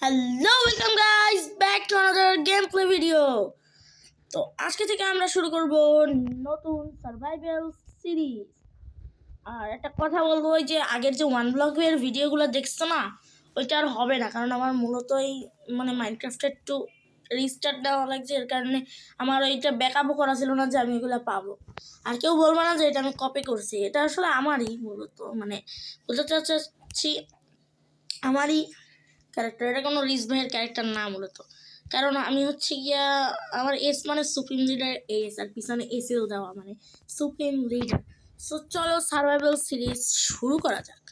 Hello welcome guys back to another game play video. তো আজকে থেকে আমরা শুরু করব নতুন সার্ভাইভাল সিরিজ। আর একটা কথা বলবো, ওই যে আগের যে ওয়ান ব্লকের ভিডিওগুলো দেখছো না, ওইটা আর হবে না, কারণ আমার মূলত এই মাইনক্রাফটে একটু রিস্টার্ট দেওয়া লাগছে। এর কারণে আমার ওইটা ব্যাকআপও করা ছিল না যে আমি এগুলো পাবো। আর কেউ বলবো না যে এটা আমি কপি করছি, এটা আসলে আমারই মূলত বলতে চাচ্ছি আমারই ক্যারেক্টার। এটা কোনো রিস ভাইয়ের ক্যারেক্টার না মূলত, কারণ আমি হচ্ছে গিয়া আমার এস মানে সুপ্রিম লিডার এস, আর পিছনে এসেও দেওয়া মানে সুপ্রিম লিডার। সো চলো সার্ভাইভাল সিরিজ শুরু করা যাক।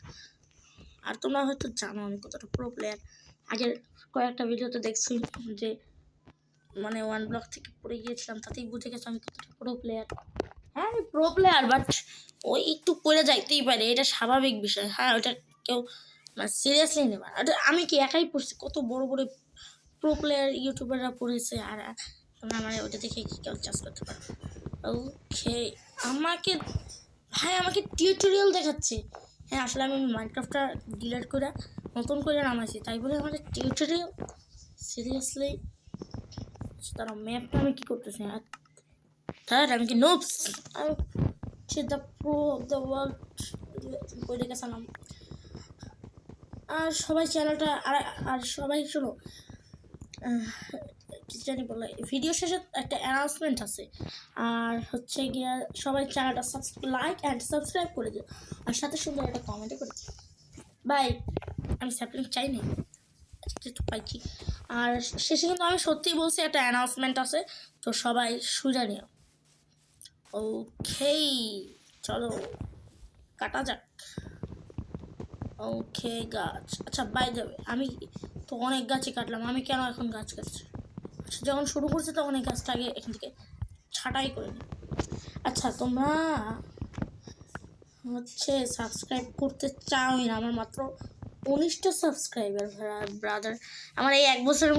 আর তোমরা হয়তো জানো আমি কতটা প্রো প্লেয়ার। আগের কয়েকটা ভিডিওতে দেখছি যে ওয়ান ব্লক থেকে পড়ে গিয়েছিলাম, তাতেই বুঝে গেছো আমি কতটা প্রো প্লেয়ার। হ্যাঁ আমি প্রো প্লেয়ার, বাট ওই একটু পড়ে যাইতেই পারে, এটা স্বাভাবিক বিষয়। হ্যাঁ ওইটা কেউ সিরিয়াসলি নেবে না। আমি কি একাই পড়ছি, কত বড় বড় প্রো প্লেয়ার ইউটিউবাররা পড়েছে, আর তোমরা আমার ওটা দেখে কি কেউ চাষ করতে পারো। ওকে আমাকে টিউটোরিয়াল দেখাচ্ছে। হ্যাঁ আসলে আমি মাইনক্রাফটটা ডিলিট করে নতুন করে নামাইছি, তাই বলে আমাদের টিউটোরিয়াল সিরিয়াসলি। তারা ম্যাপটা আমি কী করতেছি তার আমি কি নোবস, আমি হচ্ছে the pro of the world বলে গেছিলাম। আর সবাই চ্যানেলটা আর সবাই শোনো, কি জানি বলে, ভিডিও শেষে একটা অ্যানাউন্সমেন্ট আছে। আর হচ্ছে গিয়া সবাই চ্যানেলটা লাইক অ্যান্ড সাবস্ক্রাইব করে দিও, আর সাথে সুন্দর একটা কমেন্টও করে দিও। বাই। আমি স্যাপলিং চাই না, একটু পাইছি। আর শেষে কিন্তু আমি সত্যিই বলছি একটা অ্যানাউন্সমেন্ট আছে, তো সবাই শুনে নিও। ওকে চলো কাটা যাক। ওকে গাছ, আচ্ছা বাই যাবে, আমি তো অনেক গাছই কাটলাম, আমি কেন এখন গাছ কাটছি? আচ্ছা যখন শুরু করছি তখন এই গাছটা আগে এখান থেকে ছাঁটাই করে নিই। আচ্ছা তোমরা হচ্ছে সাবস্ক্রাইব করতে চাওই না, আমার মাত্র 19টা সাবস্ক্রাইবার ব্রাদার। আমার এই এক বছরের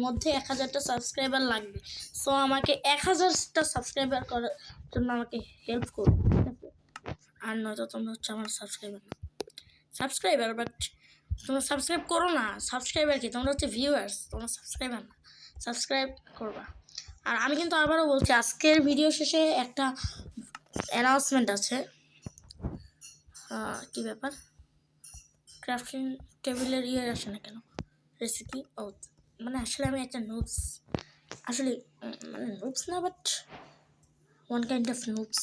মধ্যে 1000টা সাবস্ক্রাইবার লাগবে। সো আমাকে 1000টা সাবস্ক্রাইবার করার জন্য আমাকে হেল্প করবে, ঠিক আছে? আর নয়তো তোমরা হচ্ছে আমার সাবস্ক্রাইবার, বাট তোমরা সাবস্ক্রাইব করো না। সাবস্ক্রাইবার কি, তোমরা হচ্ছে ভিউয়ার্স, তোমরা সাবস্ক্রাইবার না। সাবস্ক্রাইব করবা। আর আমি কিন্তু আবারও বলছি, আজকের ভিডিও শেষে একটা অ্যানাউন্সমেন্ট আছে। কি ব্যাপার, ক্রাফটিং টেবিলের আসে না কেন? রেসিপি ও আসলে আমি একটা নোটস, আসলে নোটস না, but one kind of notes.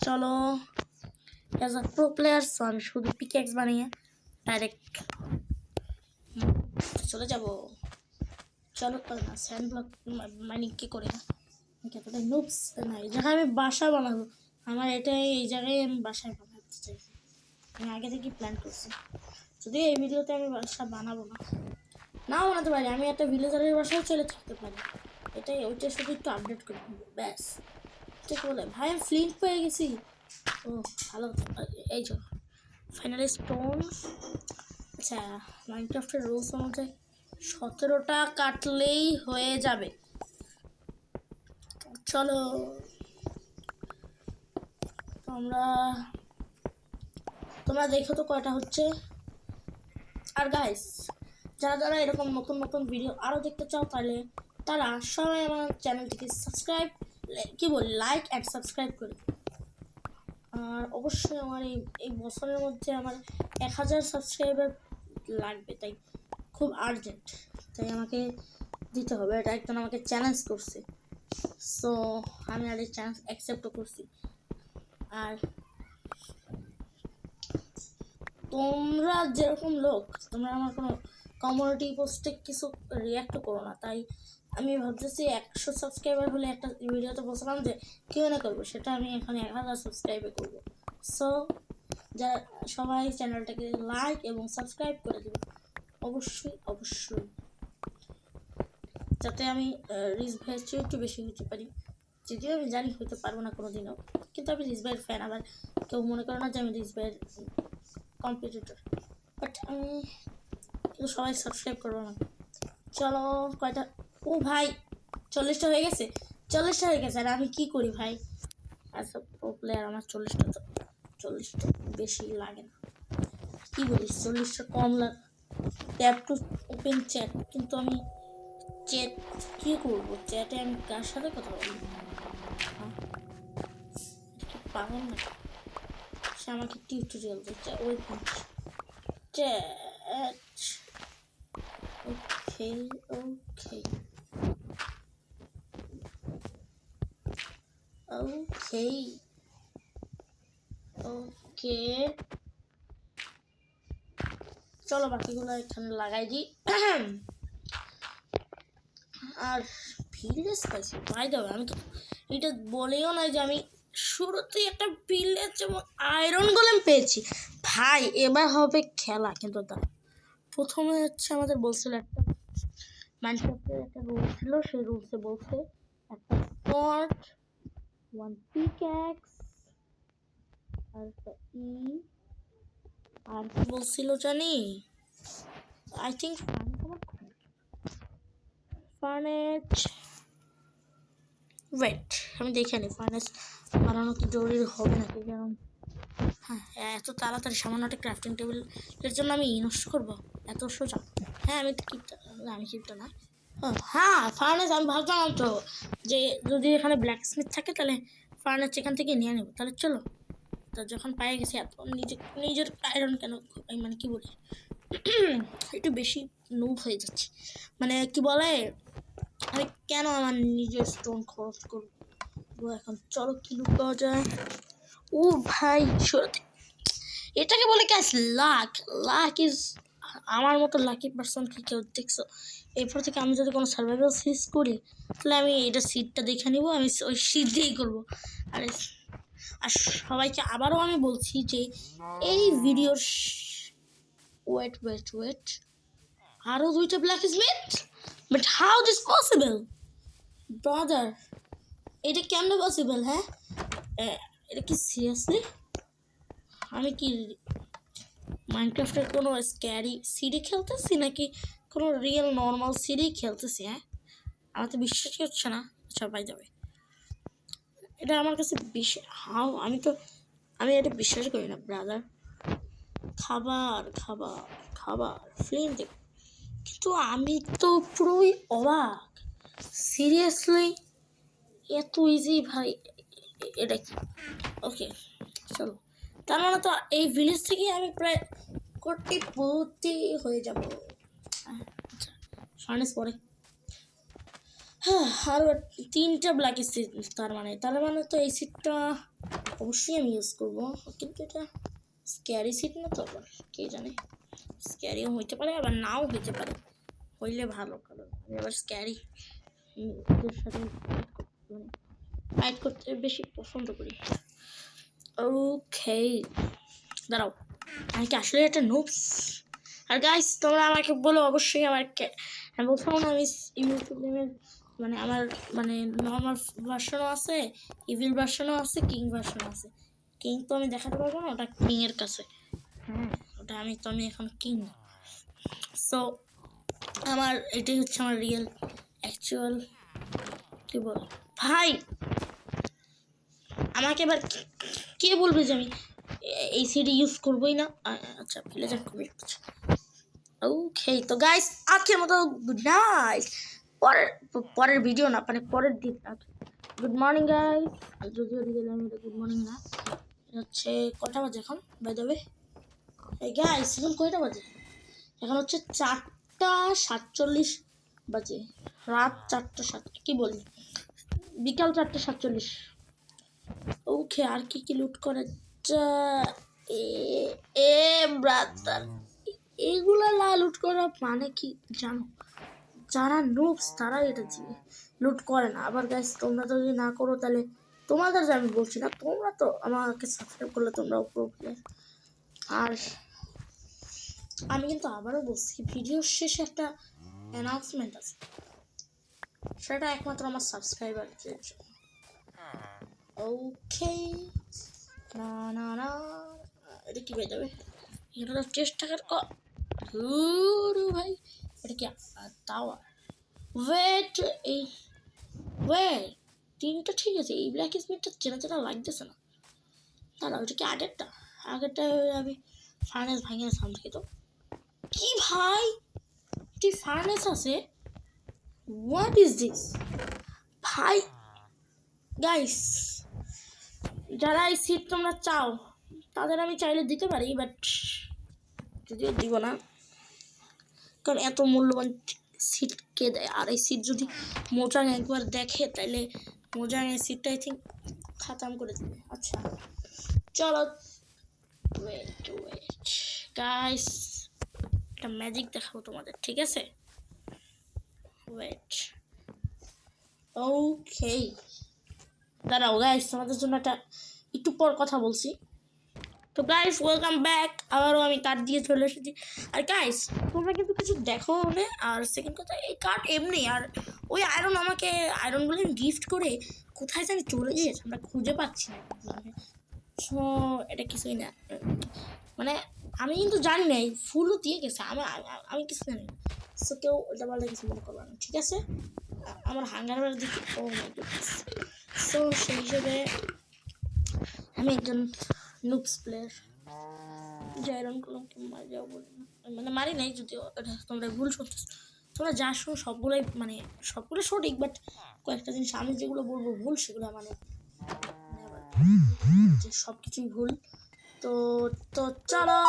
চলো as a pro player, so আমি শুধু পিকেক্স বানিয়ে ডাইরেক্ট চলে যাব। চলো না স্যান্ড ব্লক মাইনিং কি করে না, কতটা নোটস না। এই জায়গায় আমি বাসা বানাবো, আমার এটাই এই জায়গায় আমি বাসায় বানাতে চাইছি। আমি আগে থেকে প্ল্যান করছি, যদিও এই ভিডিওতে আমি বাসা বানাবো না, নাও বানাতে পারি। আমি একটা ভিলেজারের বাসায় চলে থাকতে পারি, ওইটা শুধু একটু আপডেট করে নেবো ব্যাস। ঠিক বলে ভাই, আমি ফ্লিন্ট পেয়ে গেছি। ও ভালো, এই যে ফাইনালি স্টোন। আচ্ছা মাইনক্রাফটের রুলস অনুযায়ী 17টা কাটলেই হয়ে যাবে। চলো তোমরা দেখো তো কয়টা হচ্ছে। আর গাইস, যারা এরকম নতুন নতুন ভিডিও আরও দেখতে চাও, তাহলে তারা সবাই আমার চ্যানেলটিকে লাইক অ্যান্ড সাবস্ক্রাইব করে। আর অবশ্যই আমার এই বছরের মধ্যে আমার 1000 সাবস্ক্রাইবার লাগবে, তাই খুব আর্জেন্ট, তাই আমাকে দিতে হবে। এটা একজন আমাকে চ্যালেঞ্জ করছে, সো আমি আর এই চ্যালেঞ্জ অ্যাকসেপ্টও করছি। আর তোমরা যেরকম লোক, তোমরা আমার কোনো কমিউনিটি পোস্টে কিছু রিয়াক্টও করো না, তাই আমি ভাবতেছি 100 সাবস্ক্রাইবার হলে একটা ভিডিওতে বলছিলাম যে কেউ না করবো, সেটা আমি এখন 1000 সাবস্ক্রাইবে করবো। সো যারা সবাই চ্যানেলটাকে লাইক এবং সাবস্ক্রাইব করে দেবে, অবশ্যই, যাতে আমি রিস ভাইয়ের চেয়ে একটু বেশি হতে পারি। যদিও আমি জানি হতে পারবো না কোনো দিনও, কিন্তু আমি রিস ভাইয়ের ফ্যান। আবার কেউ মনে করো না যে আমি রিস ভাইয়ের কম্পিটিটর, বাট আমি কিন্তু সবাই সাবস্ক্রাইব করবো না। চলো কয়টা, ও ভাই 40টা হয়ে গেছে, 40টা হয়ে গেছে। আর আমি কি করি ভাই, আচ্ছা প্রো প্লেয়ার, আমার 40টা বেশি লাগে না, কি বলিস 40টা কম লাগে। ট্যাপ টু ওপেন চ্যাট, কিন্তু আমি চ্যাট কী করবো? চ্যাটে আমি কার সাথে কথা বলবো? হ্যাঁ, কি পাগল না? সে আমাকে টিউটোরিয়াল দিচ্ছে। ওই চ্যাট। ওকে ওকে ওকে ওকে, চলো বাকিগুলো এখানে লাগাই দিই। আর ভিলেজ পাইছি বাই দ্য ওয়ে, আমি তো এটা বলেও নাই যে আমি শুরুতেই একটা ভিলেজ যেমন আয়রন গোলেম পেয়েছি। ভাই এবার হবে খেলা, কিন্তু তা প্রথমে হচ্ছে আমাদের বলছিল একটা মাইনক্রাফটের একটা রুল ছিল, সেই রুলসে বলছে একটা শর্ট, ওয়ান পিক্যাক্স, আর একটা আর কি বলছিল জানি, আই থিঙ্ক ফার্নেজ। ওয়েট, আমি দেখে নিই ফার্নেস বানানো কি জরুরি হবে নাকি, কারণ হ্যাঁ এত তাড়াতাড়ি সামান্য একটা ক্রাফটিং টেবিলের জন্য আমি নষ্ট করবো? এত সোজা? হ্যাঁ আমি কিপটা না। হ্যাঁ ফার্নেস, আমি ভাবলাম তো যে যদি এখানে ব্ল্যাক স্মিথ থাকে তাহলে ফার্নেস এখান থেকে নিয়ে নেবো। তাহলে চলো, তো যখন পেয়ে গেছি এত নিজের আয়রন কেন, মানে কি বলি, একটু বেশি নুব হয়ে যাচ্ছে, মানে কি বলে, আমি কেন আমার নিজের স্টোন খরচ করবো এখন? চলো কি লুক পাওয়া যায়। ও ভাই সত্যি এটাকে বলে গ্যাস লাক। লাক ইজ, আমার মতো লাকি পার্সন কি কেউ দেখছো? এরপর থেকে আমি যদি কোনো সার্ভাইভাল সিরিজ করি তাহলে আমি এটা সিটটা দেখে নিব, আমি ওই সিট দিয়েই করবো। আর আর সবাইকে আবারও আমি বলছি যে এই ভিডিওর ওয়েট ওয়েট ওয়েট, আরও 2টা black Smith, but how this possible brother? এটা কেমনে পসিবল? হ্যাঁ এটা কি সিরিয়াসলি? আমি কি মাইনক্রাফটের কোনো স্ক্যারি সিডি খেলতেছি নাকি কোনো রিয়েল নর্মাল সিডি খেলতেছি? হ্যাঁ আমার তো বিশ্বাসই হচ্ছে না। আচ্ছা বাই যাবে, এটা আমার কাছে আমি এটা বিশ্বাস করি না ব্রাদার। খাবার খাবার খাবার ফিল্ম দেব, কিন্তু আমি তো পুরোই অবাক। সিরিয়াসলি এত ইজি ভাই এটা কি? ওকে চলো, তার মানে তো এই ভিলেজ থেকে আমি প্রায় কোটিপতি হয়ে যাব। আচ্ছা ফার্নেস পরে, হ্যাঁ আরও 3টা ব্ল্যাক সিট, তার মানে তো এই সিটটা অবশ্যই আমি ইউজ করবো, কিন্তু এটা স্ক্যারি সিট না তো, আবার কে জানে, স্ক্যারিও হইতে পারে আবার নাও হইতে পারে, হইলে ভালো, কারণ আমি আবার স্ক্যারি ওদের সাথে ফাইট করতে বেশি পছন্দ করি। ওকে দাঁড়াও, আমি কি আসলে একটা নুবস? আর গাইস তোমরা আমাকে বলো অবশ্যই, আমি বলছিলাম না আমি ইউটিউবের মানে আমার মানে নর্মাল ভার্সনও আছে, ইভিল ভার্সনও আছে, কিং ভার্সনও আছে। কিং তো আমি দেখাতে পারবো না, ওটা কিংয়ের কাছে। হ্যাঁ ওটা আমি এখন কিং। সো আমার এটাই হচ্ছে আমার রিয়েল অ্যাকচুয়াল কি বল ভাই, আমাকে এবার কে বলবে যে আমি এই সিডি ইউজ করবোই না? আচ্ছা ভিলেজার খুবই আচ্ছা। ওকে তো গাইস আজকের মতো গুড নাইট, পরের ভিডিও না মানে পরের দিন। গুড মর্নিং গাইস, যদিও দিকে আমি এটা গুড মর্নিং না, হচ্ছে কটা বাজে এখন বাই দ্য ওয়ে? এই গাইস এখন কয়টা বাজে? এখন হচ্ছে 4টা 47 বাজে, রাত 4টা 7 কি বলি, বিকাল 4টা 47। ওকে আর কি লুট করে এ এ ব্রাদার, এগুলা না লুট করা মানে কি জানো? যারা নুবস তারা এটা লুট করে না। আবার গাইস তোমরা যদি না করো তাহলে তোমাদের যে আমি বলছি না, তোমরা তো আমাকে সাবস্ক্রাইব করলে তোমরাও প্রো প্লেয়ার। আর আমি কিন্তু আবারও বলছি ভিডিওর শেষে একটা অ্যানাউন্সমেন্ট আছে, সেটা একমাত্র আমার সাবস্ক্রাইবারদের জন্য। ওকে না না না, এটা কি পেয়ে যাবে? এটা তো চেষ্টা টাকার ভাই, এটা কি টাওয়ার? ওয়েট এই ওয়েট, 3টা ঠিক আছে, এই ব্ল্যাক স্মিথটা চেনা চেনা লাগতেছে না। দাঁড়া ওটা কি আগেরটা? আমি ফার্নেস ভাঙিয়ে সাউন্ড খেত। কি ভাই, এটি ফার্নেস আছে? হোয়াট ইজ দিস ভাই? গাইস, যারা এই সিট তোমরা চাও তাদের আমি চাইলে দিতে পারি, বাট যদিও দিব না, কারণ এত মূল্যবান সিট কে দেয়? আর এই সিট যদি মোজাং একবার দেখে তাহলে মোজাং এই সিটটা আই থিঙ্ক খতম করে দেবে। আচ্ছা চলো, ওয়েট গাইস, একটা ম্যাজিক দেখাবো তোমাদের, ঠিক আছে? ওয়েট, ওকে, দাঁড়াও গাইস, তোমাদের জন্য একটা একটু পর কথা বলছি। তো গাইস ওয়েলকাম ব্যাক, আবারও আমি কার্ড দিয়ে চলে এসেছি। আর গাইস তোমরা কিন্তু কিছু দেখো না। আর সেকেন্ড কথা, এই কার্ড এমনি, আর ওই আয়রন আমাকে আয়রনগুলো গিফট করে কোথায় জানি চলে গিয়েছে, আমরা খুঁজে পাচ্ছি না। সো এটা কিছুই না, মানে আমি কিন্তু জানি না, এই ফুলও দিয়ে গেছে, আমি কিছু জানি না। সো কেউ ওটা বলতে কিছু মনে করবো না, ঠিক আছে? আমার হাঙ্গার বেড়ে দিকে, ও মাই গুডনেস। সো সেই হিসেবে আমি একজন নুবস প্লেয়ার, যে আয়রনগুলোকে মারি যাও বলি না, মানে মারি নাই, যদিও এটা তোমরা ভুল শুনতেছ। তোমরা যা শোনো সবগুলোই মানে সবগুলো সঠিক, বাট কয়েকটা জিনিস আমি যেগুলো বলবো ভুল সেগুলো মানে যে সব কিছুই ভুল। তো তো চলো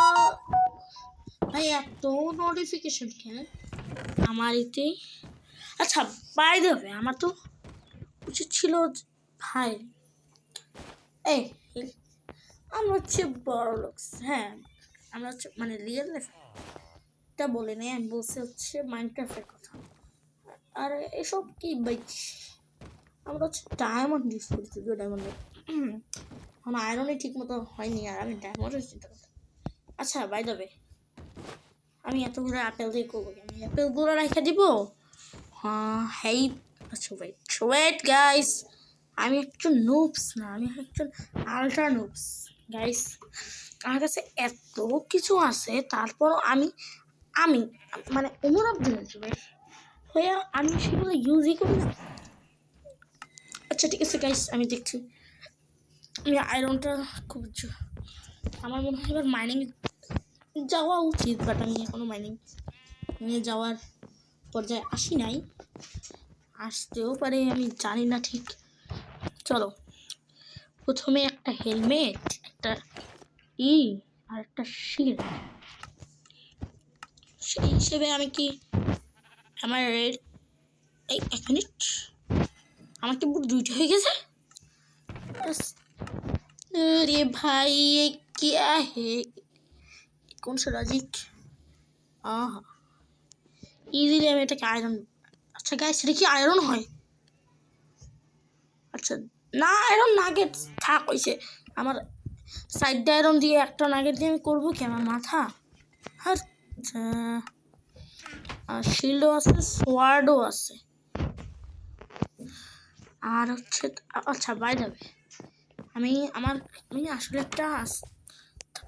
ভাই, এত নোটিফিকেশন কেন আমার এতে? আচ্ছা বাই দ্য ওয়ে, আমার তো উচিত ছিল ভাই, এই আমরা হচ্ছে বড় লোক, হ্যাঁ আমরা হচ্ছে মানে রিয়েল লাইফটা বলে নেই, আমি বলছি হচ্ছে মাইনক্রাফটের কথা। আর এসব কি ভাই, আমরা হচ্ছে ডায়মন্ড ইউজ করছি, যে ডায়মন্ডের আমার আয়রনই ঠিক মতো হয়নি, আর আমি ডায়মন্ডের চিন্তা করতাম। আচ্ছা বাই দ্য ওয়ে, আমি এতগুলো আপেল দিয়ে করবো, আমি আপেলগুলো রেখে দিব। হ্যাঁ হেই, আচ্ছা ওয়েট ওয়েট গাইস, আমি একজন নুবস না, আমি একজন আল্ট্রা নুবস গাইস। আমার কাছে এত কিছু আছে, তারপরও আমি আমি মানে ওমর আব্দুল হয়ে আমি সেগুলো ইউজই করি না। আচ্ছা ঠিক আছে গাইস, আমি দেখছি, আমি আয়রনটা খুব আমার মনে হয় এবার মাইনিং যাওয়া উচিত, বাট আমি এখনো মাইনিং নিয়ে যাওয়ার পর্যায়ে আসি নাই, আসতেও পারে, আমি জানি না ঠিক। চলো প্রথমে একটা হেলমেট, একটা আর একটা শিল্ড, সেই হিসেবে আমি কি আমার এই 1 মিনিট, আমার কি বুট দুইটা হয়ে গেছে? अरे भाई ये क्या है, कौन सा लॉजिक? हाँ ইজিলি আমি এটাকে আয়রন, আচ্ছা গাইস এটা কি আয়রন হয়? আচ্ছা না, আয়রন নাগেট থাক হইছে, আমার সাইড আয়রন দিয়ে একটা নাগেট দিয়ে আমি করবো কি, আমার মাথা। আচ্ছা আর শিল্ডও আছে, সোয়ার্ডও আছে, আর হচ্ছে আচ্ছা বাই যাবে, আমি আসলে একটা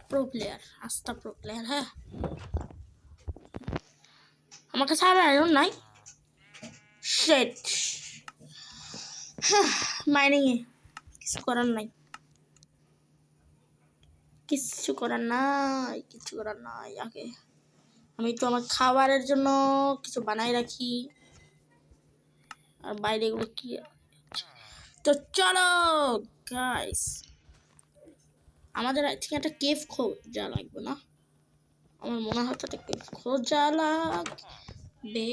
প্রো প্লেয়ার, হ্যাঁ আমার কাছে আর আয়রন নাই, শেট মাইনিংয়ে কিছু করার নাই, কিচ্ছু করার নাই। আগে আমি তো আমার খাবারের জন্য কিছু বানাই রাখি, আর বাইরে এগুলো কি। তো চলো গাইস, আমাদের আই থিঙ্ক একটা কেভ খোঁজা লাগবে না, আমার মনে হয় একটা কেভ খোঁজা লাগবে,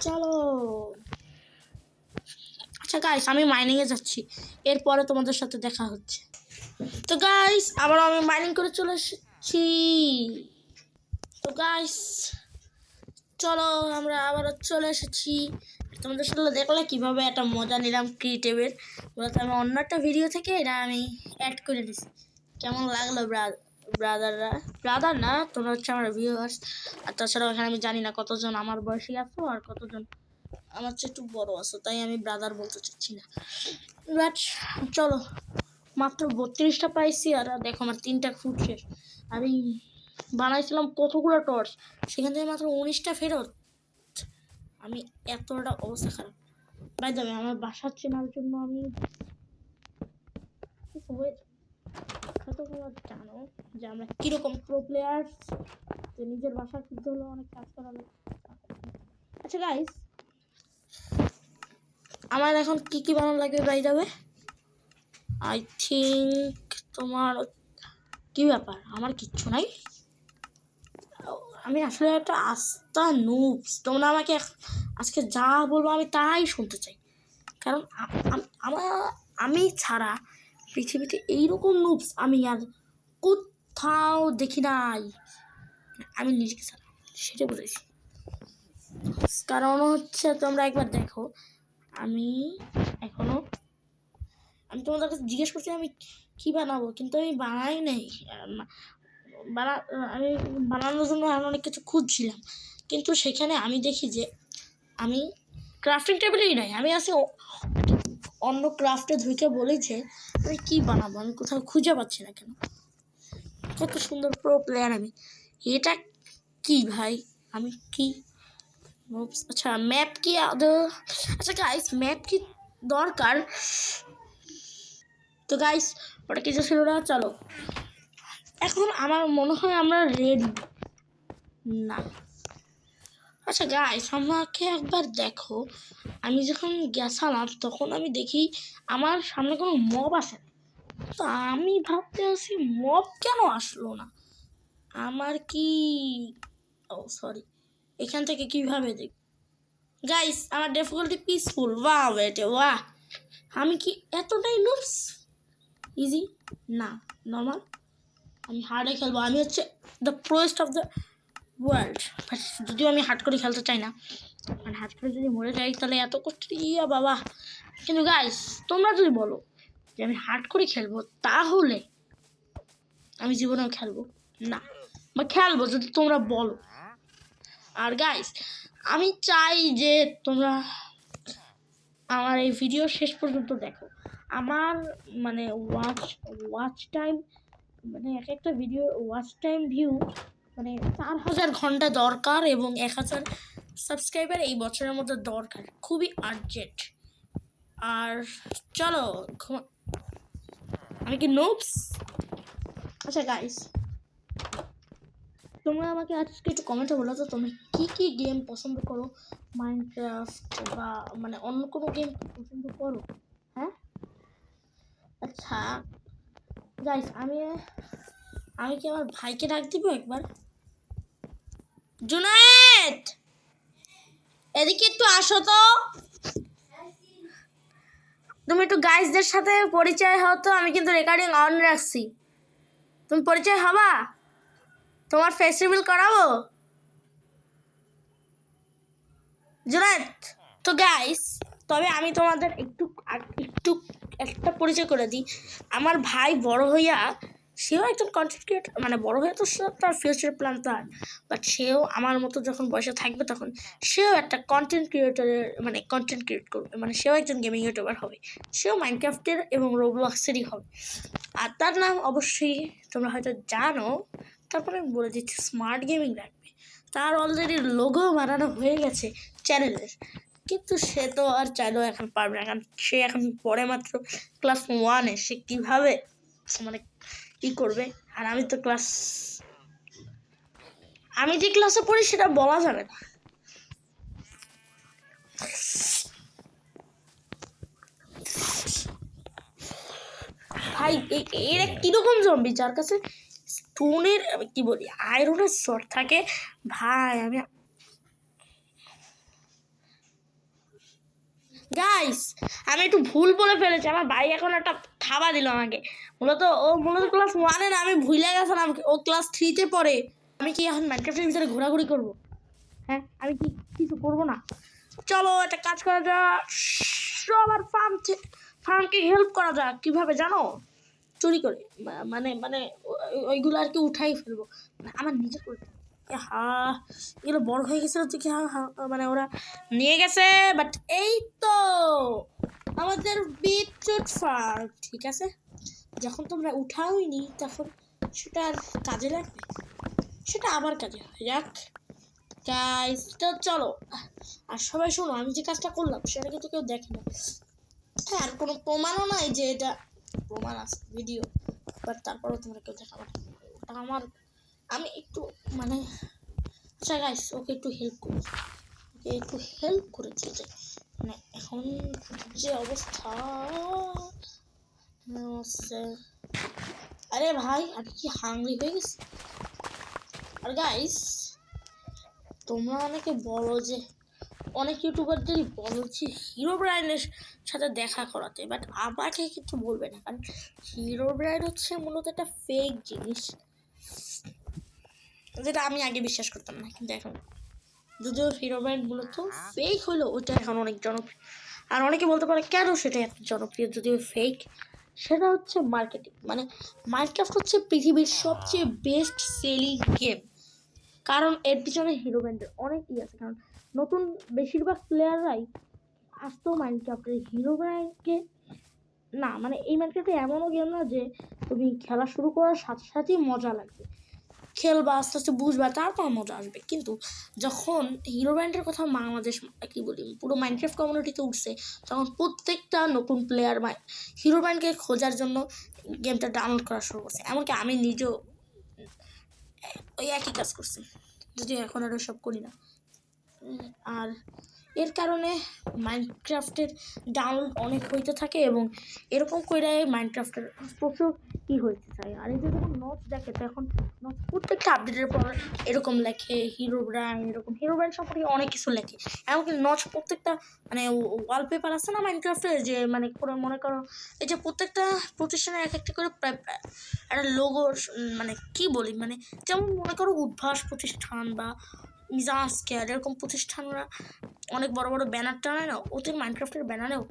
চলো। আচ্ছা গাইস আমি মাইনিংয়ে যাচ্ছি, এরপরে তোমাদের সাথে দেখা হচ্ছে। তো গাইস আবার আমি মাইনিং করে চলে এসেছি। তো গাইস চলো আমরা আবার চলে এসেছি, তোমাদের সাথে দেখলে কিভাবে একটা মজা নিলাম ক্রিয়েটিভের, বলতে আমি অন্য একটা ভিডিও থেকে এটা আমি অ্যাড করে দিছি। কেমন লাগলো ব্রাদার না, তোমরা হচ্ছে আমার ভিউয়ার্স। আর তাছাড়াও এখানে আমি জানি না কতজন আমার বয়সী আছো আর কতজন আমার চেয়ে একটু বড় আছো, তাই আমি ব্রাদার বলতে চাচ্ছি না, বাট চলো মাত্র 32টা পাইছি, আর দেখো আমার 3টা ফুট শেষ। আমি বানাইছিলাম কতগুলো টর্চ, সেখান থেকে মাত্র 19টা ফেরত। আমি এতটা অবস্থা খারাপ। বাই দ্য ওয়ে আমার বাসার চেনার জন্য আমি হয়তো তোমরা জানো যে আমরা কীরকম প্রো প্লেয়ার, তো নিজের বাসা খুঁজতে হলে অনেক কাজ করা লাগে। আচ্ছা গাইস, আমার এখন কি কি বানানো লাগবে by the way? I think তোমার কি ব্যাপার, আমার কিচ্ছু নাই। আমি আসলে একটা আস্তা নুবস, তোমরা আমাকে আজকে যা বলবো আমি তাই শুনতে চাই, কারণ আমি ছাড়া পৃথিবীতে এইরকম নুবস আমি আর কোথাও দেখি নাই। আমি নিজেকে ছাড়া, সেটা বুঝেছি। কারণ হচ্ছে তোমরা একবার দেখো, আমি তোমাদের কাছে জিজ্ঞেস করছি আমি কি বানাবো, কিন্তু আমি বানাই নাই। আমি বানানোর জন্য অনেক কিছু খুঁজছিলাম, কিন্তু সেখানে আমি দেখি যে আমি ক্রাফটিং টেবিলেই নাই, আমি আছি অন্য ক্রাফটে ধুইকে বলেছে আমি কি বানাবো, আমি কোথাও খুঁজে পাচ্ছি না। কেন, কত সুন্দর প্রো প্লেয়ার আমি। এটা কি ভাই, আমি কি আচ্ছা ম্যাপ কি আচ্ছা গাইস, ম্যাপ কি দরকার? তো গাইস ওটা কিছু ছিল না। চলো এখন আমার মনে হয় আমরা রেডি না। আচ্ছা গাইস, আমাকে একবার দেখো, আমি যখন গেছিলাম তখন আমি দেখি আমার সামনে কোনো মব আসে না। তো আমি ভাবতে আছি মব কেন আসলো না, আমার কি সরি এখান থেকে কিভাবে দেখ গাইস, আমার ডিফিকাল্টি পিসফুল। বাহ বেটে বাহ, আমি কি এতটাই নুবস? ইজি না, নর্মাল। আমি হার্ডে খেলবো, আমি হচ্ছে দ্য প্রোয়েস্ট অফ দ্য ওয়ার্ল্ড। যদিও আমি হার্ড করে খেলতে চাই না, মানে হার্ড করে যদি মরে যাই তাহলে এত কষ্ট ইয়া বাবা। কিন্তু গাইস তোমরা যদি বলো যে আমি হার্ড করে খেলবো, তাহলে আমি জীবনেও খেলবো না, বা খেলবো যদি তোমরা বলো। আর গাইস আমি চাই যে তোমরা আমার এই ভিডিও শেষ পর্যন্ত দেখো। আমার মানে ওয়াচ টাইম, মানে এক একটা ভিডিও ওয়াচ টাইম ভিউ মানে 4000 ঘন্টা দরকার, এবং 1000 সাবস্ক্রাইবার এই বছরের মধ্যে দরকার, খুবই আর্জেন্ট। আর চলো আমি কি নোবস? আচ্ছা গাইস, তোমরা আমাকে আজকে একটু কমেন্টে বলো তো তুমি কি কি গেম পছন্দ করো, মাইনক্রাফট বা মানে অন্য কোনো গেম পছন্দ করো? হ্যাঁ আচ্ছা গাইস, আমি কি আমার ভাইকে ডাক দিব একবার। জুনায়েদ এদিকে একটু আসো তো, তুমি একটু গাইসদের সাথে পরিচয় হও তো, আমি কিন্তু রেকর্ডিং অন রাখছি। তুমি পরিচয় হবা, তোমার ফেস রিভিল করাবো জুনায়েদ। তো গাইস, তবে আমি তোমাদের একটু একটা পরিচয় করে দিই। আমার ভাই বড় হইয়া সেও একজন কন্টেন্ট ক্রিয়েটর, মানে বড় হয়ে তো তার ফিউচার প্ল্যান তার, বাট সেও আমার মতো যখন বয়সে থাকবে তখন সেও একটা কন্টেন্ট ক্রিয়েটরের মানে কন্টেন্ট ক্রিয়েট করবে, মানে সেও একজন গেমিং ইউটিউবার হবে, সেও মাইনক্রাফটের এবং রোবলক্সেরই হবে। আর তার নাম অবশ্যই তোমরা হয়তো জানো, তারপরে আমি বলে দিচ্ছি, স্মার্ট গেমিং রাখবে। তার অলরেডি লোগো বানানো হয়ে গেছে চ্যানেলের, কিন্তু সে তো আর চাইলেও এখন পারবে না, কারণ সে এখন পড়ে মাত্র ক্লাস 1-এ, সে কীভাবে মানে কি করবে। আর আমি তো আমি যে ক্লাসে পড়ি সেটা বলা যাবে না। ভাই এরা কিরকম জম্বি যার কাছে স্টোনের কি বলি আয়রনের শর্ট থাকে ভাই। আমি একটু ভুল বলে ফেলেছি, আমার ভাই এখন একটা থাবা দিল আমাকে। মূলত ক্লাস 1-এ না, আমি ভুলে গেছিলাম ও ক্লাস 3-তে পড়ে। আমি কি এখন মাইনক্রাফটের ভিতরে ঘোরাঘুরি করবো? হ্যাঁ আমি কি কিছু করবো না? চলো একটা কাজ করা যাক, সবার ফার্মকে হেল্প করা যাক। কিভাবে জানো? চুরি করে, মানে মানে ওইগুলো আর কি উঠাই ফেলবো, মানে আমার নিজে করে। এগুলো বড় হয়ে গেছে দেখি, মানে ওরা নিয়ে গেছে। বাট এই তো আমাদের বিটরুট ফার্ম, ঠিক আছে। যখন তোমরা উঠাওইনি তখন সেটা আর কাজে লাগবে, সেটা আবার কাজে যাক গাইস। তো চলো, আর সবাই শোনো, আমি যে কাজটা করলাম সেটা কিন্তু কেউ দেখে না। হ্যাঁ, আর কোনো প্রমাণও নাই যে এটা প্রমাণ আছে ভিডিও, বাট তারপরেও তোমরা কেউ দেখাবো না। আমি একটু মানে আচ্ছা গাইস ওকে একটু হেল্প করেছি যে মানে এখন যে অবস্থা হচ্ছে, আরে ভাই আমি কি হাংরি হয়ে গেছি। আর গাইস তোমরা অনেকে বলো যে অনেক ইউটিউবারদেরই বলো যে হিরো ব্রাইনের সাথে দেখা করাতে, বাট আমাকে কিছু বলবে না, কারণ হিরো ব্রাইন হচ্ছে মূলত একটা ফেক জিনিস, যেটা আমি আগে বিশ্বাস করতাম না, কিন্তু এখন যদিও হিরো ব্রাইন মূলত ফেক হলো, ওইটা এখন অনেক জনপ্রিয়। আর অনেকে বলতে পারে কেন সেটা এত জনপ্রিয় যদিও ফেক, সেটা হচ্ছে মার্কেটিং। মানে মাইনক্রাফট হচ্ছে পৃথিবীর সবচেয়ে বেস্ট সেলিং গেম, কারণ এর পিছনে হিরো ব্র্যান্ডের অনেক আছে। কারণ নতুন বেশিরভাগ প্লেয়াররাই আসতো মাইনক্রাফটের হিরো ব্র্যান্ডকে না, মানে এই মাইনক্রাফটে এমনও গেম না যে তুমি খেলা শুরু করার সাথে সাথেই মজা লাগবে, খেলবা আস্তে আস্তে বুঝবা তারপর মজা আসবে। কিন্তু যখন হিরো ব্র্যান্ডের কথা বাংলাদেশ কি বলি পুরো মাইনক্রাফট কমিউনিটিতে উঠছে, তখন প্রত্যেকটা নতুন প্লেয়ার হিরো ব্র্যান্ডকে খোঁজার জন্য গেমটা ডাউনলোড করা শুরু করছে। এমনকি আমি নিজেও ওই একই কাজ করছি, যদিও এখন আর সব করি না। আর এর কারণে মাইনক্রাফটের ডাউনলোড অনেক হইতে থাকে এবং এরকম করে মাইনক্রাফটের প্রচুর কী হইতে থাকে। আর এই যে যখন নোটস দেখে তখন নোটস প্রত্যেকটা আপডেটের পর এরকম লেখে হিরো ব্র্যান্ড, এরকম হিরো ব্র্যান্ড সম্পর্কে অনেক কিছু লেখে। এমনকি নোটস প্রত্যেকটা মানে ওয়ালপেপার আছে না মাইনক্রাফটে, যে মানে করে মনে করো এই যে প্রত্যেকটা প্রতিষ্ঠানের এক একটা করে একটা লোগো, মানে কি বলি মানে যেমন মনে করো উদ্ভাস প্রতিষ্ঠান বা মিজাজ কেয়ার এরকম প্রতিষ্ঠানরা অনেক বড় বড় ব্যানার টানায় না, ওদের মাইনক্রাফটের ব্যানারেও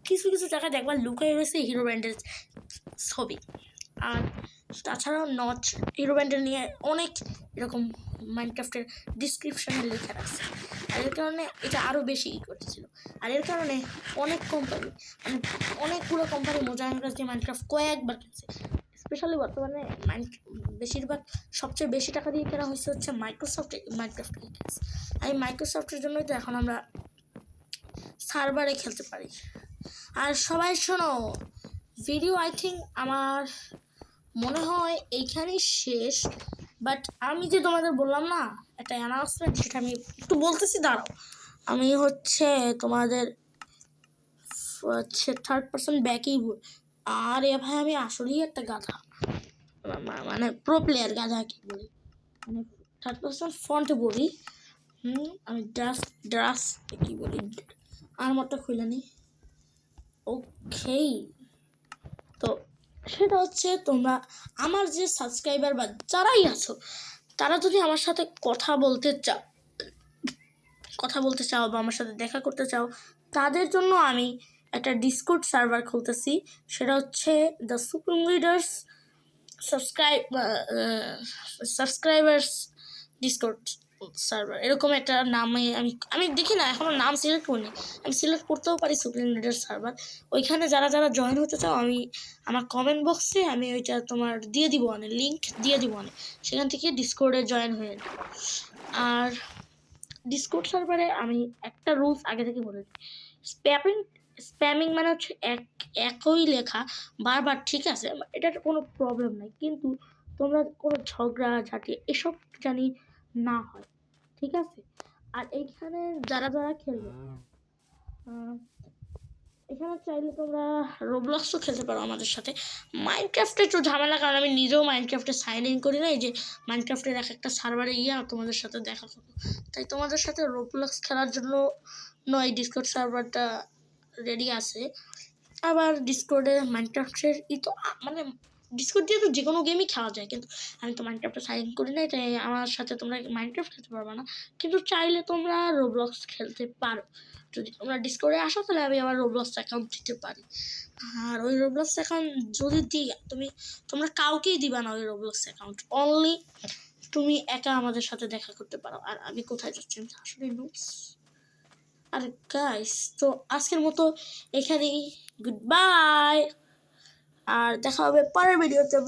কিছু কিছু জায়গায় দেখবার লুকাই রয়েছে হিরো ব্র্যান্ডের ছবি। আর তাছাড়াও নচ হিরো ব্র্যান্ডের নিয়ে অনেক এরকম মাইনক্রাফটের ডিসক্রিপশনে লেখা আছে। আর এর কারণে এটা আরও বেশি করতেছিল। আর এর কারণে অনেক কোম্পানি মানে অনেকগুলো কোম্পানি মোজাইন কাছ দিয়ে মাইনক্রাফট কয়েকবার কিনছে। স্পেশালি বর্তমানে বেশিরভাগ সবচেয়ে বেশি টাকা দিয়ে কেনা হয়েছে হচ্ছে মাইক্রোসফট কিনছে। আর এই মাইক্রোসফটের জন্যই তো এখন আমরা সার্ভারে খেলতে পারি। আর সবাই শোনো, ভিডিও আই থিঙ্ক আমার মনে হয় এইখানেই শেষ, বাট আমি যে তোমাদের বললাম না একটা অ্যানাউন্সমেন্ট, সেটা আমি একটু বলতেছি, দাঁড়াও। আমি হচ্ছে তোমাদের হচ্ছে থার্ড পার্সন ব্যাকেই আর এ ভাই আমি আসলেই একটা গাধা, মানে প্রো প্লেয়ার গাধা কি বলি, মানে থার্ড পার্সন ফন্টে বলি। আমি ড্রাস কি বলি আর মতটা খুলে নি। ওকে, তো সেটা হচ্ছে তোমরা আমার যে সাবস্ক্রাইবার বা যারাই আছো, তারা যদি আমার সাথে কথা বলতে চাও বা আমার সাথে দেখা করতে চাও, তাদের জন্য আমি একটা ডিসকর্ড সার্ভার খুলতেছি। সেটা হচ্ছে the supreme leaders subscribers Discord server, এরকম একটা নামে আমি দেখি না এখনো নাম সিলেক্ট করিনি, আমি সিলেক্ট করতেও পারি সুপ্রিম লিডার সার্ভার। ওইখানে যারা যারা জয়েন হতে চাও, আমি আমার কমেন্ট বক্সে আমি ওইটা তোমার দিয়ে দিব, লিঙ্ক দিয়ে দিব, সেখান থেকে ডিসকর্ডে জয়েন হয়ে যাবে। আর ডিসকর্ড সার্ভারে আমি একটা রুলস আগে থেকে বলে দিই, স্প্যামিং মানে হচ্ছে একই লেখা বারবার, ঠিক আছে, এটার কোনো প্রবলেম নাই, কিন্তু তোমরা কোনো ঝগড়াঝাটি এসব জানি না হয়, ঠিক আছে। আর এইখানে যারা যারা খেলবে, এখানে চাইলে তোমরা রোবলক্সও খেলতে পারো আমাদের সাথে। মাইনক্রাফটে একটু ঝামেলা, কারণ আমি নিজেও মাইনক্রাফটে সাইন ইন করি না, এই যে মাইনক্রাফটের এক একটা সার্ভারে গিয়ে তোমাদের সাথে দেখা করবো, তাই তোমাদের সাথে রোবলক্স খেলার জন্য নয় ডিসকর্ড সার্ভারটা রেডি আছে। আবার ডিসকর্ডে মাইনক্রাফটের তো মানে ডিসকর্ড দিয়ে তো যে কোনো গেমই খেলা যায়, কিন্তু আমি তো মাইনক্রাফটে সাইন ইন করি নাই, তাই আমার সাথে তোমরা মাইনক্রাফট খেলতে পারবে না, কিন্তু চাইলে তোমরা রোবলক্স খেলতে পারো। যদি তোমরা ডিসকর্ডে আসো তাহলে আমি আমার রোবলক্স অ্যাকাউন্ট দিতে পারি। আর ওই রোবলক্স অ্যাকাউন্ট যদি দিই, তোমরা কাউকেই দিবা না ওই রোবলক্স অ্যাকাউন্ট, অনলি তুমি একা আমাদের সাথে দেখা করতে পারো। আর আমি কোথায় যাচ্ছি আসলে নোটস। আর গাইস তো আজকের মতো এখানেই, গুড বাই, আর দেখা হবে পরের ভিডিওতে।